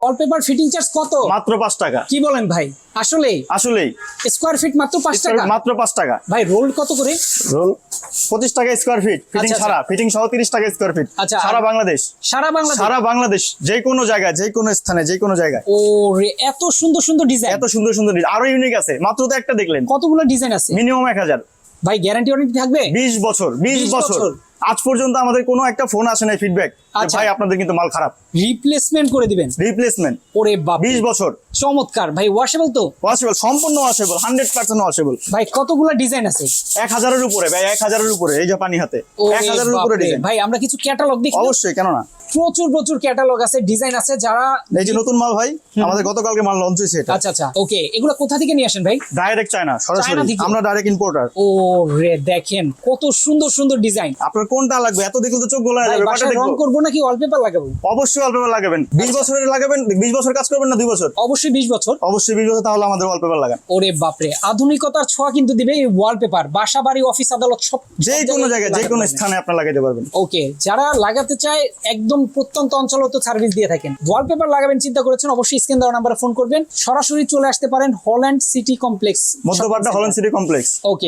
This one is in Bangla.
ওয়ালপেপার ফিটিং চার্জ কত? মাত্র 5 টাকা। কি বলেন ভাই? আসলেই আসলেই স্কয়ার ফিট মাত্র 5 টাকা? মাত্র 5 টাকা। ভাই রোল কত করে? রোল 25 টাকা স্কয়ার ফিট, ফিটিং আচ্ছা, ছাড়া, ফিটিং সহ 30 টাকা স্কয়ার ফিট। আচ্ছা, সারা বাংলাদেশ, সারা বাংলাদেশ? সারা বাংলাদেশ, যে কোনো জায়গায়, যে কোনো স্থানে, যে কোনো জায়গায়। ও রে, এত সুন্দর সুন্দর ডিজাইন, এত সুন্দর সুন্দর ডিজাইন, আরো ইউনিক আছে। মাত্র তো একটা দেখলেন, কতগুলো ডিজাইন আছে? মিনিমাম 1000। ভাই গ্যারান্টি ওয়ারেন্টি থাকবে? 20 বছর, 20 20 বছর। বছর। আজ পর্যন্ত আমাদের কোনো একটা ফোন আসে নাই ফিডব্যাক আচ্ছা। ভাই আপনাদের কিন্তু মাল খারাপ। রিপ্লেসমেন্ট করে দিবেন? রিপ্লেসমেন্ট। ওরে বাপ, 20 বছর। চমৎকার ভাই। ওয়াশেবল তো? ওয়াশেবল, সম্পূর্ণ ওয়াশেবল, 100% ওয়াশেবল। ভাই কতগুলো ডিজাইন আছে? 1000 এর উপরে ভাই, 1000 এর উপরে। এই যে পানি হাতে, ওরে 1000 এর উপরে বাপরে। ডিজাইন। ভাই আমরা কিছু ক্যাটালগ দেখি? অবশ্যই, কেন না। প্রচুর প্রচুর ক্যাটালগ আছে, ডিজাইন আছে। যারা এই যে নতুন মাল ভাই, আমাদের গতকালকে মাল লঞ্চ হয়েছে এটা। আচ্ছা আচ্ছা, ওকে। এগুলো কোথা থেকে নিয়ে আসেন ভাই? ডাইরেক্ট চায়না, সরাসরি। চায়না থেকে? আমরা ডাইরেক্ট ইম্পোর্টার। ও রে, দেখেন কত সুন্দর সুন্দর ডিজাইন। আপনার কোনটা লাগবে? এত দেখলে তো চোখ গোলা হয়ে ভাই যাবে। কয়টা বাসায় রং দেখবো? করবো নাকি ওয়ালপেপার লাগাবো? অবশ্যই ওয়ালপেপার লাগাবেন। 20 বছরের লাগাবেন। 20 বছর কাজ করবেন না 2 বছর? অবশ্যই 20 বছর। অবশ্যই 20 বছর। তাহলে আমাদের ওয়ালপেপার লাগান। ওরে বাপরে, আধুনিকতার ছোঁয়া কিন্তু দিবে এই ওয়ালপেপার। বাসা বাড়ি, অফিস আদালত সব, যে কোনো জায়গায়, যে কোনো স্থানে আপনি লাগাইতে পারবেন। ওকে। যারা লাগাতে চায় একদম প্রত্যন্ত অঞ্চলে তো সার্ভিস দিয়ে থাকেন। ওয়ালপেপার লাগাবেন চিন্তা করেছেন, অবশ্যই স্ক্রিন দেওয়া নাম্বারে ফোন করবেন। সরাসরি চলে আসতে পারেন Holland city complex, Madhyapara Holland city complex. ওকে।